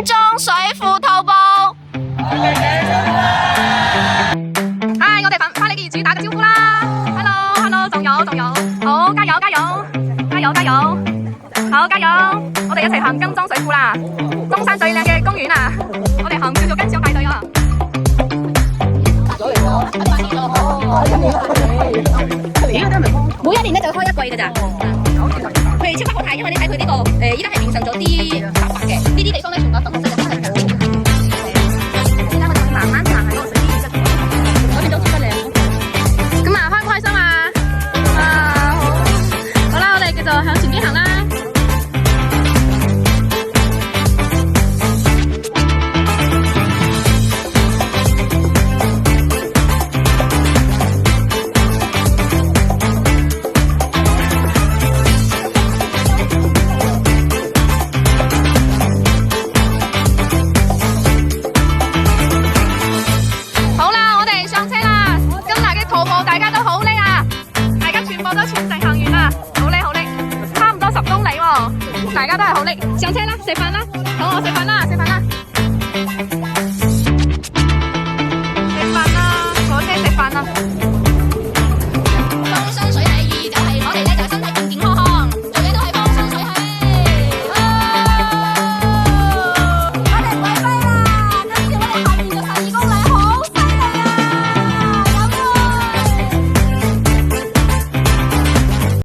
裝水庫徒步。我哋返嚟嘅業主打個招呼啦 ！Hello， 仲有，好加油！好加油！我哋一齊行金裝水庫啦，中山最靚嘅公園啊！我哋行叫做跟小排隊啊！每一年咧就開一季㗎咋，佢哋超級好睇，因為你睇佢呢個依家係變成咗啲白白嘅，呢啲地方咧全部都紅色嘅，真係好靚。而家我哋慢慢行喺嗰個水邊，嗰邊都超級靚。咁啊，開唔開心啊？好啦，我哋繼續向前邊行啦。大家都好叻啊！大家全部都全程行完啦，好叻，差唔多10公里喎，大家都係好叻。上車啦，食飯啦，好，我食飯啦。